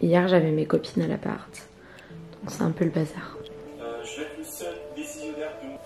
Hier j'avais mes copines à l'appart, donc c'est un peu le bazar. Je vais être le seul décisionnaire de mon...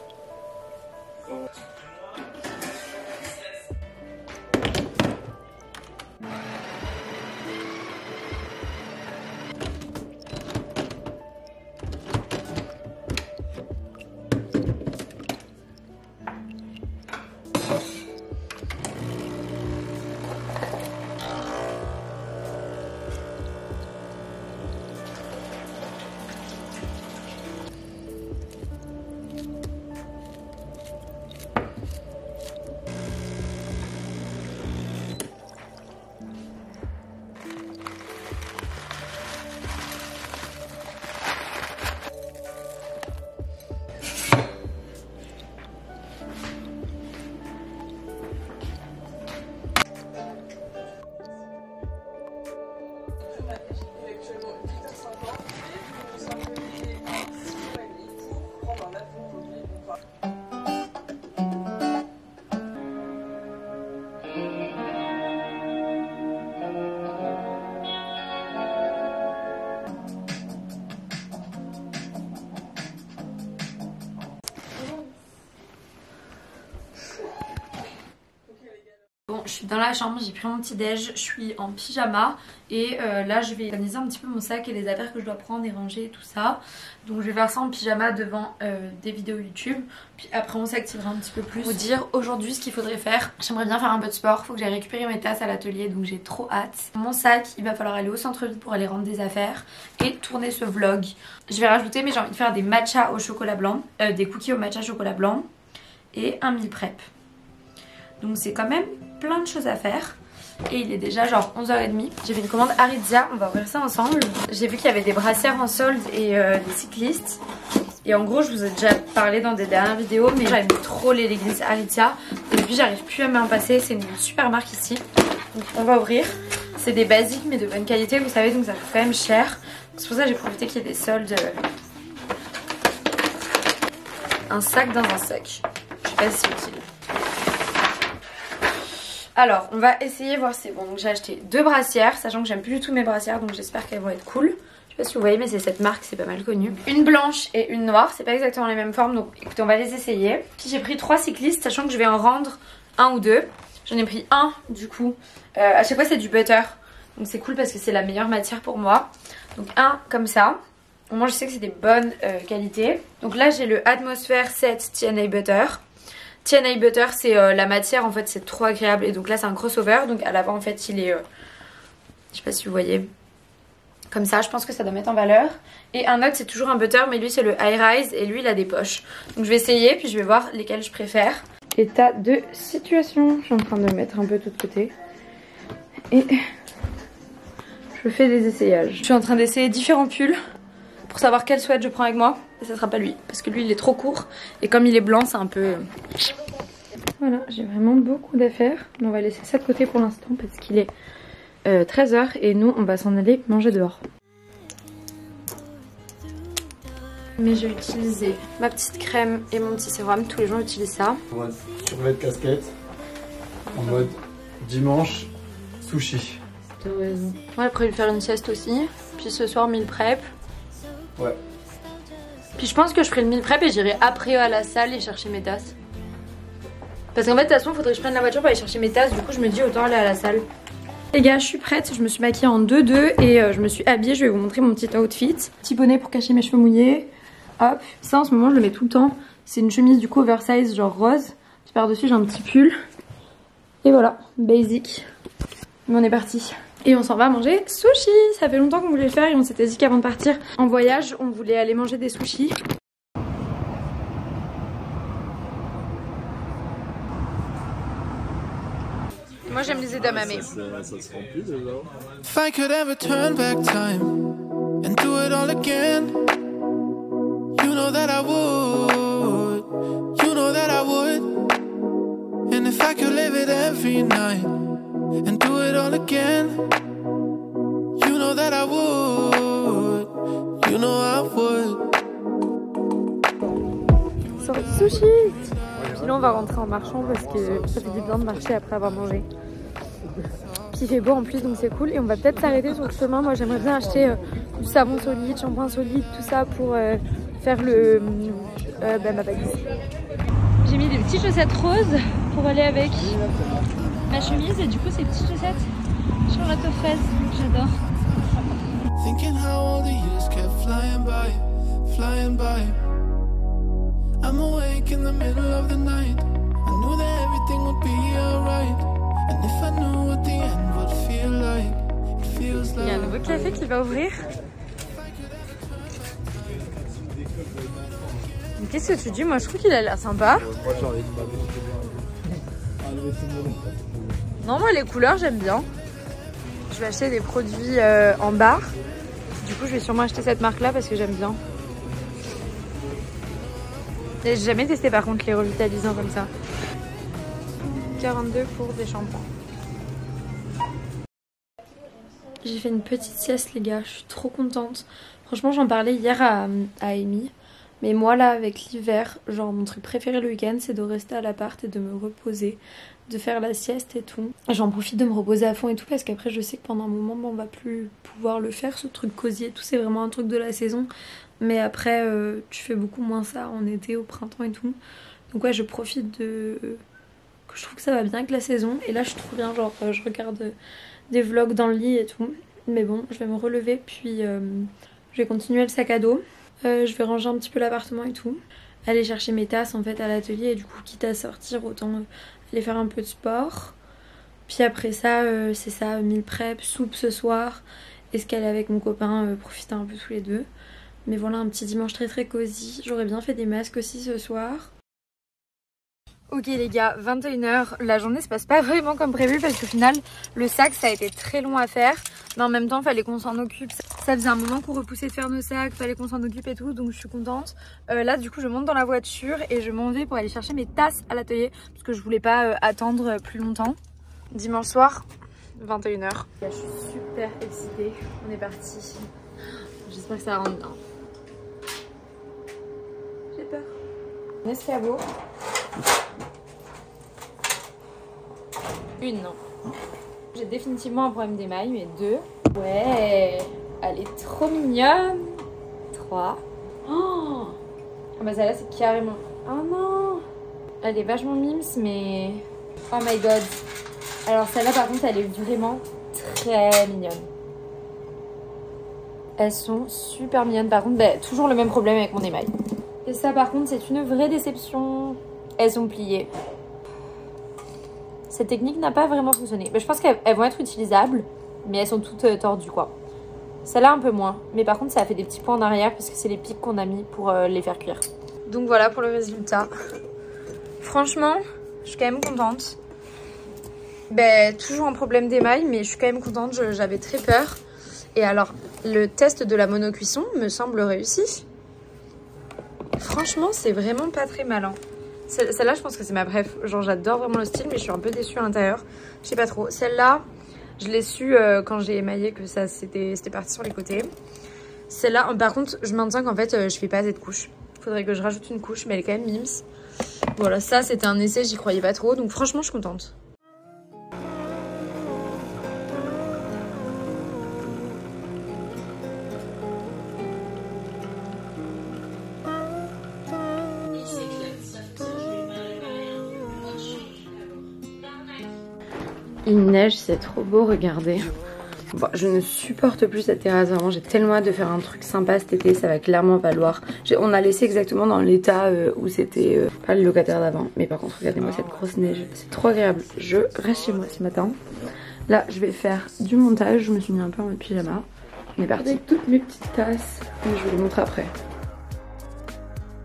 Bon, je suis dans la chambre, j'ai pris mon petit déj, je suis en pyjama et là je vais organiser un petit peu mon sac et les affaires que je dois prendre et ranger et tout ça. Donc je vais faire ça en pyjama devant des vidéos YouTube, puis après on s'activera un petit peu plus. Vous dire aujourd'hui ce qu'il faudrait faire. J'aimerais bien faire un peu de sport, faut que j'aille récupérer mes tasses à l'atelier, donc j'ai trop hâte. Mon sac, il va falloir aller au centre-ville pour aller rendre des affaires et tourner ce vlog. Je vais rajouter, mais j'ai envie de faire des matchas au chocolat blanc, des cookies au matcha chocolat blanc et un meal prep. Donc c'est quand même plein de choses à faire. Et il est déjà genre 11h30. J'ai fait une commande Aritzia, on va ouvrir ça ensemble. J'ai vu qu'il y avait des brassières en solde et des cyclistes. Et en gros je vous ai déjà parlé dans des dernières vidéos, mais j'aime trop les leggings Aritzia. Et puis j'arrive plus à m'en passer, c'est une super marque ici. Donc on va ouvrir. C'est des basiques mais de bonne qualité, vous savez, donc ça coûte quand même cher. C'est pour ça que j'ai profité qu'il y ait des soldes. Un sac dans un sac. Je sais pas si c'est utile. Alors on va essayer voir si c'est bon. Donc j'ai acheté 2 brassières, sachant que j'aime plus du tout mes brassières, donc j'espère qu'elles vont être cool. Je sais pas si vous voyez, mais c'est cette marque, c'est pas mal connu. Une blanche et une noire, c'est pas exactement les mêmes formes, donc écoutez, on va les essayer. Puis j'ai pris 3 cyclistes, sachant que je vais en rendre 1 ou 2. J'en ai pris un du coup. À chaque fois c'est du butter, donc c'est cool parce que c'est la meilleure matière pour moi. Donc un comme ça. Au moins je sais que c'est des bonnes qualités. Donc là j'ai le Atmosphere 7 TNA Butter. TNA Butter c'est la matière, en fait c'est trop agréable. Et donc là c'est un crossover, donc à l'avant en fait il est je sais pas si vous voyez, comme ça, je pense que ça doit mettre en valeur. Et un autre c'est toujours un butter, mais lui c'est le High Rise et lui il a des poches. Donc je vais essayer puis je vais voir lesquels je préfère. État de situation, je suis en train de mettre un peu tout de côté et je fais des essayages. Je suis en train d'essayer différents pulls pour savoir quel sweat je prends avec moi. Et ça sera pas lui, parce que lui il est trop court. Et comme il est blanc, c'est un peu... Voilà, j'ai vraiment beaucoup d'affaires. On va laisser ça de côté pour l'instant parce qu'il est 13h et nous on va s'en aller manger dehors. Mais j'ai utilisé ma petite crème et mon petit sérum. Tous les jours j'utilise ça. En mode survêt casquette. En mode dimanche sushi. T'as raison. Moi j'ai prévu de faire une sieste aussi. Puis ce soir meal prep. Ouais. Puis je pense que je ferai le meal prep et j'irai après à la salle et chercher mes tasses. Parce qu'en fait de toute façon il faudrait que je prenne la voiture pour aller chercher mes tasses. Du coup je me dis autant aller à la salle. Les gars, je suis prête, je me suis maquillée en 2-2 et je me suis habillée, je vais vous montrer mon petit outfit. Petit bonnet pour cacher mes cheveux mouillés. Hop, ça en ce moment je le mets tout le temps. C'est une chemise du coup oversize genre rose. Puis par dessus j'ai un petit pull. Et voilà, basic. Mais on est parti. Et on s'en va manger sushi. Ça fait longtemps qu'on voulait le faire et on s'était dit qu'avant de partir en voyage, on voulait aller manger des sushis. Moi j'aime les edamame. Ça se remplit déjà. If I could ever turn back time and do it all again, you know that I would, you know that I would. And if I could live it every night and do it all again, you know that I would, you know I would. Sortie sushi. Puis là on va rentrer en marchant parce que ça fait du bien de marcher après avoir mangé. Puis il fait beau en plus donc c'est cool. Et on va peut-être s'arrêter sur le chemin. Moi j'aimerais bien acheter du savon solide, shampoing solide, tout ça pour faire ma valise. J'ai mis des petites chaussettes roses pour aller avec ma chemise et du coup ces petites chaussettes Charlotte aux fraises, j'adore. Thinking how all the years kept flying by, flying by. I'm awake in the middle of the night. I knew that everything would be alright. And if I knew what the end would feel like, it feels like. Il y a un nouveau café qui va ouvrir. Mais qu'est-ce que tu dis? Moi je trouve qu'il a l'air sympa. Non, moi les couleurs j'aime bien. Je vais acheter des produits en barre. Du coup je vais sûrement acheter cette marque là parce que j'aime bien. J'ai jamais testé par contre les revitalisants comme ça. 42 pour des shampoings. J'ai fait une petite sieste les gars, je suis trop contente. Franchement j'en parlais hier à Amy. Mais moi là avec l'hiver, genre mon truc préféré le week-end c'est de rester à l'appart et de me reposer, de faire la sieste et tout. J'en profite de me reposer à fond et tout parce qu'après je sais que pendant un moment on va plus pouvoir le faire, ce truc cosy et tout, c'est vraiment un truc de la saison. Mais après tu fais beaucoup moins ça en été, au printemps et tout. Donc ouais je profite que je trouve que ça va bien avec la saison. Et là je suis trop bien, genre je regarde des vlogs dans le lit et tout. Mais bon je vais me relever puis je vais continuer le sac à dos. Je vais ranger un petit peu l'appartement et tout. Aller chercher mes tasses en fait à l'atelier et du coup quitte à sortir autant aller faire un peu de sport. Puis après ça c'est ça, meal prep, soupe ce soir. Escale avec mon copain, profiter un peu tous les deux. Mais voilà un petit dimanche très très cosy. J'aurais bien fait des masques aussi ce soir. Ok les gars, 21 h, la journée se passe pas vraiment comme prévu parce qu'au final le sac ça a été très long à faire. Mais en même temps fallait qu'on s'en occupe. Ça faisait un moment qu'on repoussait de faire nos sacs, fallait qu'on s'en occupe et tout, donc je suis contente. Là du coup je monte dans la voiture et je m'en vais pour aller chercher mes tasses à l'atelier parce que je voulais pas attendre plus longtemps. Dimanche soir, 21 h. Je suis super excitée, on est parti. J'espère que ça rentre bien. J'ai peur. Un escabeau. Une, non. J'ai définitivement un problème d'émail, mais deux. Ouais, elle est trop mignonne. 3. Oh, bah celle-là, c'est carrément... Oh non, elle est vachement mimes, mais... Oh my god. Alors celle-là, par contre, elle est vraiment très mignonne. Elles sont super mignonnes. Par contre, bah, toujours le même problème avec mon émail. Et ça, par contre, c'est une vraie déception. Elles sont pliées. Cette technique n'a pas vraiment fonctionné. Mais je pense qu'elles vont être utilisables, mais elles sont toutes tordues quoi. Celle-là un peu moins, mais par contre ça a fait des petits points en arrière parce que c'est les pics qu'on a mis pour les faire cuire. Donc voilà pour le résultat. Franchement, je suis quand même contente. Ben, toujours un problème d'émail, mais je suis quand même contente, j'avais très peur. Et alors, le test de la monocuisson me semble réussi. Franchement, c'est vraiment pas très malin. Celle-là, je pense que c'est ma préf. Genre, j'adore vraiment le style, mais je suis un peu déçue à l'intérieur. Je sais pas trop. Celle-là, je l'ai su quand j'ai émaillé que ça c'était parti sur les côtés. Celle-là, par contre, je maintiens qu'en fait, je fais pas assez de couches. Faudrait que je rajoute une couche, mais elle est quand même mimes. Voilà, ça, c'était un essai, j'y croyais pas trop. Donc, franchement, je suis contente. Il neige, c'est trop beau, regardez. Bon, je ne supporte plus cette terrasse, vraiment j'ai tellement hâte de faire un truc sympa cet été, ça va clairement valoir. On a laissé exactement dans l'état où c'était pas le locataire d'avant. Mais par contre regardez-moi cette grosse neige, c'est trop agréable. Je reste chez moi ce matin. Là je vais faire du montage, je me suis mis un peu en mode pyjama. On est parti avec toutes mes petites tasses, et je vous les montre après.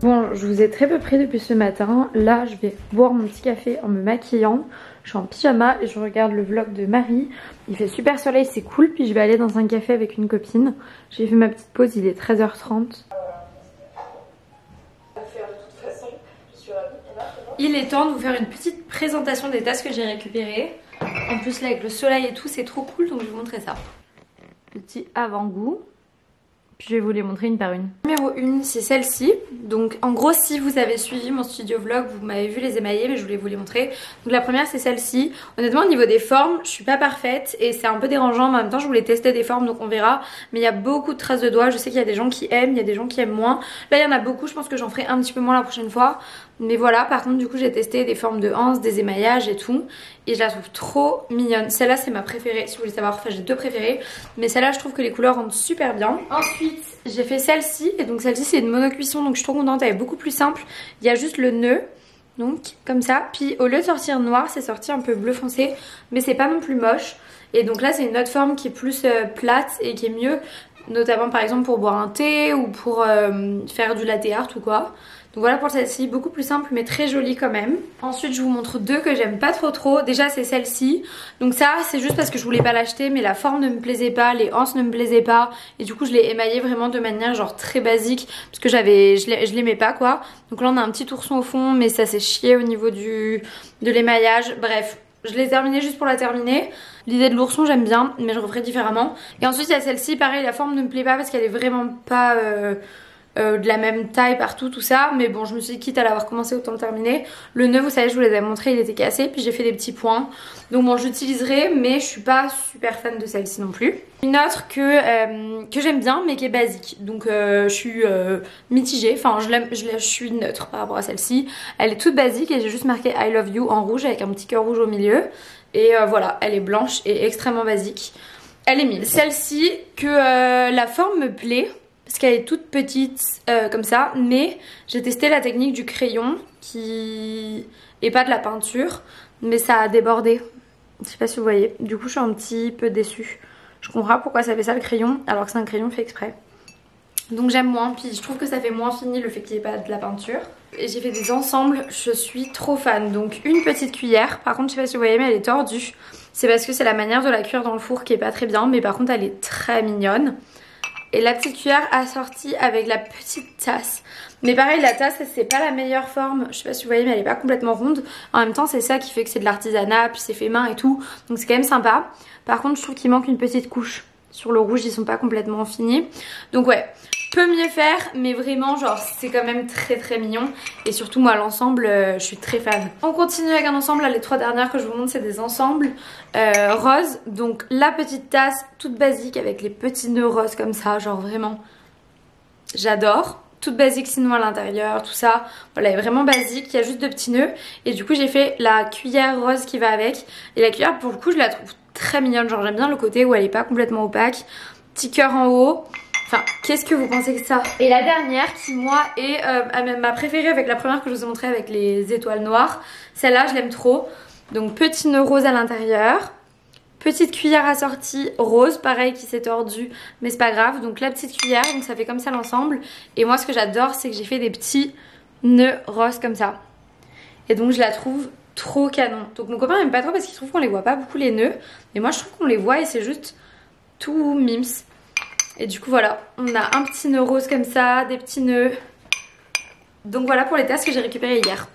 Bon, je vous ai très peu pris depuis ce matin. Là, je vais boire mon petit café en me maquillant. Je suis en pyjama et je regarde le vlog de Marie. Il fait super soleil, c'est cool. Puis je vais aller dans un café avec une copine. J'ai fait ma petite pause, il est 13h30. Il est temps de vous faire une petite présentation des tasses que j'ai récupérées. En plus là, avec le soleil et tout, c'est trop cool, donc je vais vous montrer ça. Petit avant-goût. Puis je vais vous les montrer une par une. Numéro 1, c'est celle-ci. Donc en gros, si vous avez suivi mon studio vlog, vous m'avez vu les émailler, mais je voulais vous les montrer. Donc la première, c'est celle-ci. Honnêtement, au niveau des formes, je suis pas parfaite et c'est un peu dérangeant. Mais en même temps, je voulais tester des formes, donc on verra. Mais il y a beaucoup de traces de doigts. Je sais qu'il y a des gens qui aiment, il y a des gens qui aiment moins. Là, il y en a beaucoup. Je pense que j'en ferai un petit peu moins la prochaine fois. Mais voilà, par contre, du coup, j'ai testé des formes de hanches, des émaillages et tout. Et je la trouve trop mignonne. Celle-là, c'est ma préférée, si vous voulez savoir. Enfin, j'ai deux préférées. Mais celle-là, je trouve que les couleurs rendent super bien. Ensuite, j'ai fait celle-ci. Et donc, celle-ci, c'est une monocuisson. Donc, je suis trop contente. Elle est beaucoup plus simple. Il y a juste le nœud. Donc, comme ça. Puis, au lieu de sortir noir, c'est sorti un peu bleu foncé. Mais c'est pas non plus moche. Et donc là, c'est une autre forme qui est plus plate et qui est mieux. Notamment, par exemple, pour boire un thé ou pour faire du latte art ou quoi. Donc voilà pour celle-ci, beaucoup plus simple mais très jolie quand même. Ensuite je vous montre deux que j'aime pas trop. Déjà c'est celle-ci. Donc ça c'est juste parce que je voulais pas l'acheter mais la forme ne me plaisait pas, les hanches ne me plaisaient pas. Et du coup je l'ai émaillée vraiment de manière genre très basique. Parce que je l'aimais pas quoi. Donc là on a un petit ourson au fond mais ça s'est chié au niveau de l'émaillage. Bref, je l'ai terminée juste pour la terminer. L'idée de l'ourson j'aime bien mais je referai différemment. Et ensuite il y a celle-ci, pareil la forme ne me plaît pas parce qu'elle est vraiment pas... de la même taille partout tout ça, mais bon je me suis dit quitte à l'avoir commencé autant le terminer. Le nœud vous savez je vous les avais montré, il était cassé puis j'ai fait des petits points, donc bon j'utiliserai mais je suis pas super fan de celle-ci non plus. Une autre que j'aime bien mais qui est basique, donc je suis mitigée, enfin je suis neutre par rapport à celle-ci. Elle est toute basique et j'ai juste marqué I love you en rouge avec un petit cœur rouge au milieu et voilà, elle est blanche et extrêmement basique. Elle est mise. Celle-ci que la forme me plaît parce qu'elle est toute petite comme ça, mais j'ai testé la technique du crayon qui est pas de la peinture, mais ça a débordé. Je sais pas si vous voyez, du coup je suis un petit peu déçue. Je comprends pourquoi ça fait ça le crayon alors que c'est un crayon fait exprès. Donc j'aime moins, puis je trouve que ça fait moins fini le fait qu'il n'y ait pas de la peinture. Et j'ai fait des ensembles, je suis trop fan. Donc une petite cuillère, par contre je sais pas si vous voyez mais elle est tordue. C'est parce que c'est la manière de la cuire dans le four qui est pas très bien, mais par contre elle est très mignonne. Et la petite cuillère assortie avec la petite tasse. Mais pareil la tasse c'est pas la meilleure forme. Je sais pas si vous voyez mais elle est pas complètement ronde. En même temps c'est ça qui fait que c'est de l'artisanat. Puis c'est fait main et tout. Donc c'est quand même sympa. Par contre je trouve qu'il manque une petite couche. Sur le rouge ils sont pas complètement finis. Donc ouais, peut mieux faire. Mais vraiment genre c'est quand même très mignon. Et surtout moi l'ensemble je suis très fan. On continue avec un ensemble. Là les trois dernières que je vous montre c'est des ensembles roses. Donc la petite tasse toute basique avec les petits nœuds roses comme ça. Genre vraiment j'adore. Toute basique sinon à l'intérieur, tout ça. Voilà, elle est vraiment basique, il y a juste deux petits nœuds. Et du coup j'ai fait la cuillère rose qui va avec. Et la cuillère pour le coup je la trouve très mignonne. Genre j'aime bien le côté où elle est pas complètement opaque. Petit cœur en haut. Enfin, qu'est-ce que vous pensez que ça? Et la dernière qui moi est ma préférée avec la première que je vous ai montrée avec les étoiles noires. Celle-là je l'aime trop. Donc petit nœud rose à l'intérieur. Petite cuillère assortie rose, pareil qui s'est tordue, mais c'est pas grave. Donc la petite cuillère, donc ça fait comme ça l'ensemble. Et moi ce que j'adore c'est que j'ai fait des petits nœuds roses comme ça. Et donc je la trouve trop canon. Donc mon copain aime pas trop parce qu'il trouve qu'on les voit pas beaucoup les nœuds. Mais moi je trouve qu'on les voit et c'est juste tout mims. Et du coup voilà, on a un petit nœud rose comme ça, des petits nœuds. Donc voilà pour les tasses que j'ai récupérées hier.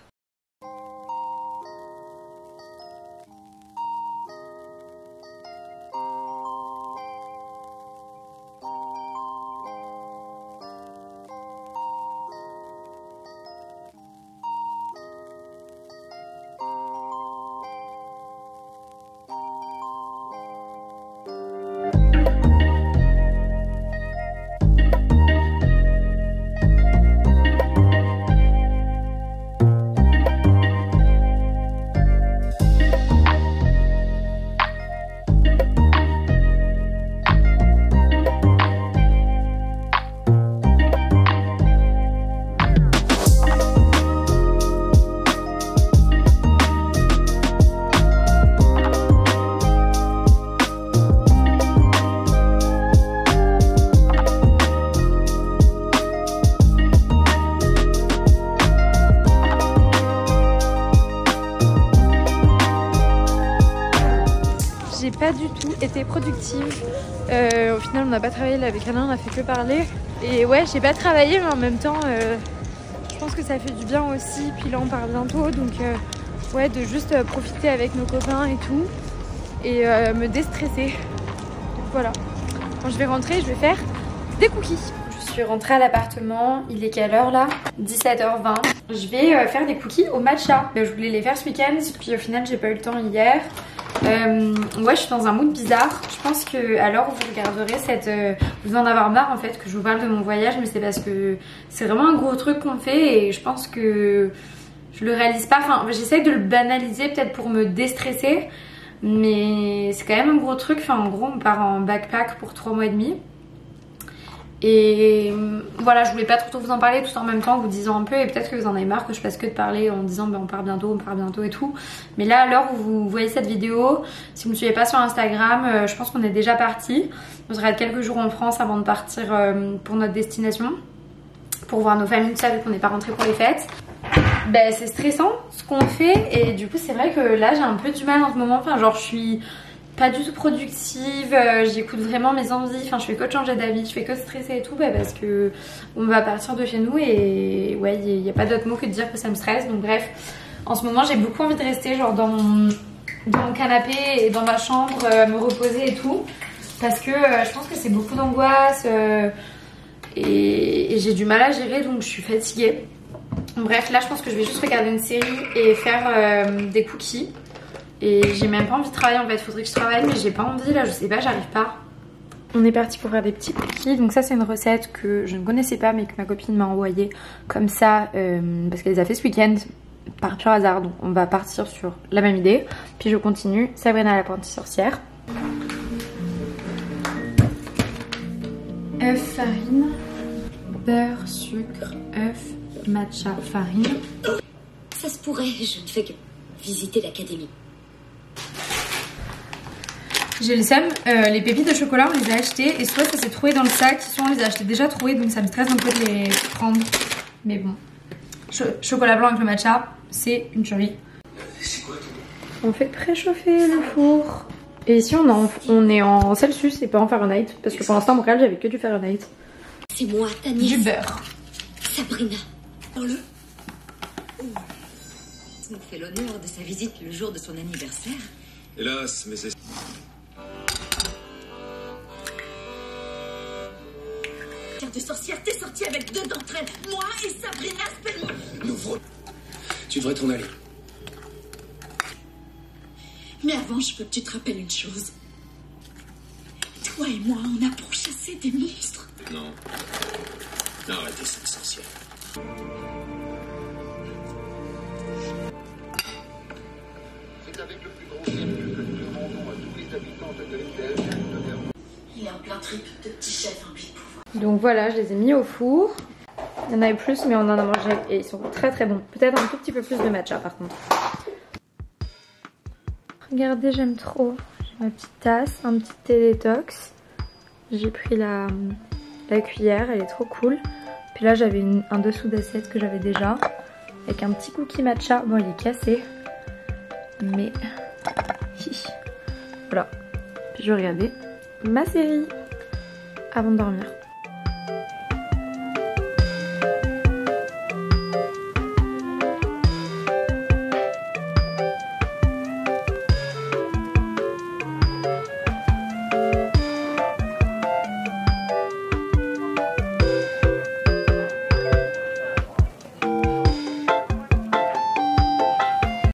Pas du tout été productive. Au final on n'a pas travaillé là avec Alain, on a fait que parler. Et ouais j'ai pas travaillé mais en même temps je pense que ça fait du bien aussi. Puis là on part bientôt donc ouais de juste profiter avec nos copains et tout. Et me déstresser. Voilà. Quand je vais rentrer je vais faire des cookies. Je suis rentrée à l'appartement, il est quelle heure là? 17h20. Je vais faire des cookies au matcha. Je voulais les faire ce week-end, puis au final j'ai pas eu le temps hier. Ouais, je suis dans un mood bizarre. Je pense que à l'heure où vous regarderez cette... vous en avoir marre en fait que je vous parle de mon voyage, mais c'est parce que c'est vraiment un gros truc qu'on fait et je pense que je le réalise pas. Enfin, j'essaye de le banaliser peut-être pour me déstresser, mais c'est quand même un gros truc. Enfin, en gros, on part en backpack pour 3 mois et demi. Et voilà, je voulais pas trop vous en parler tout en même temps, vous disant un peu, et peut-être que vous en avez marre que je fasse que de parler en disant on part bientôt et tout. Mais là, à l'heure où vous voyez cette vidéo, si vous me suivez pas sur Instagram, je pense qu'on est déjà parti. On se reste quelques jours en France avant de partir pour notre destination, pour voir nos familles, tout ça, vu qu'on n'est pas rentré pour les fêtes. Ben, c'est stressant ce qu'on fait, et du coup c'est vrai que là j'ai un peu du mal en ce moment, enfin genre je suis pas du tout productive, j'écoute vraiment mes envies, enfin je fais que de changer d'avis, je fais que stresser et tout, bah parce que on va partir de chez nous et ouais il n'y a pas d'autre mot que de dire que ça me stresse. Donc bref, en ce moment j'ai beaucoup envie de rester genre dans mon canapé et dans ma chambre, me reposer et tout, parce que je pense que c'est beaucoup d'angoisse et j'ai du mal à gérer, donc je suis fatiguée. Bref, là je pense que je vais juste regarder une série et faire des cookies. Et j'ai même pas envie de travailler en fait, faudrait que je travaille mais j'ai pas envie là, je sais pas, j'arrive pas. On est parti pour faire des petits cookies, donc ça c'est une recette que je ne connaissais pas mais que ma copine m'a envoyée comme ça parce qu'elle les a fait ce week-end par pur hasard, donc on va partir sur la même idée. Puis je continue, Sabrina l'apprentie sorcière. œuf, farine, beurre, sucre, œuf, matcha, farine. Ça se pourrait, je ne fais que visiter l'académie. J'ai le seum, les pépites de chocolat on les a achetées et soit ça s'est trouvé dans le sac, soit on les a achetées déjà trouées, donc ça me stresse un peu de les prendre. Mais bon, chocolat blanc avec le matcha, c'est une tuerie. On fait préchauffer le four. Et ici on est en Celsius et pas en Fahrenheit, parce que pour l'instant à Montréal j'avais que du Fahrenheit. C'est moi, ta nièce. Du beurre. Sabrina. Dans-le. On fait l'honneur de sa visite le jour de son anniversaire. Hélas, mais c'est... De sorcière, t'es sortie avec 2 d'entre elles, moi et Sabrina Spellman. Nouveau. Tu devrais t'en aller. Mais avant, je veux que tu te rappelles une chose. Toi et moi, on a pourchassé des monstres. Non. Arrêtez cette sorcière. C'est avec le plus gros sérieux que nous demandons à tous les habitants de Grindel de faire... Il est en plein trip de petits chefs imbues de pouvoir. Donc voilà, je les ai mis au four. Il y en avait plus mais on en a mangé et ils sont très très bons. Peut-être un tout petit peu plus de matcha par contre. Regardez, j'aime trop. J'ai ma petite tasse, un petit thé détox. J'ai pris la cuillère, elle est trop cool. Puis là j'avais un dessous d'assiette que j'avais déjà. Avec un petit cookie matcha. Bon, il est cassé. Mais... voilà. Puis je vais regarder ma série avant de dormir.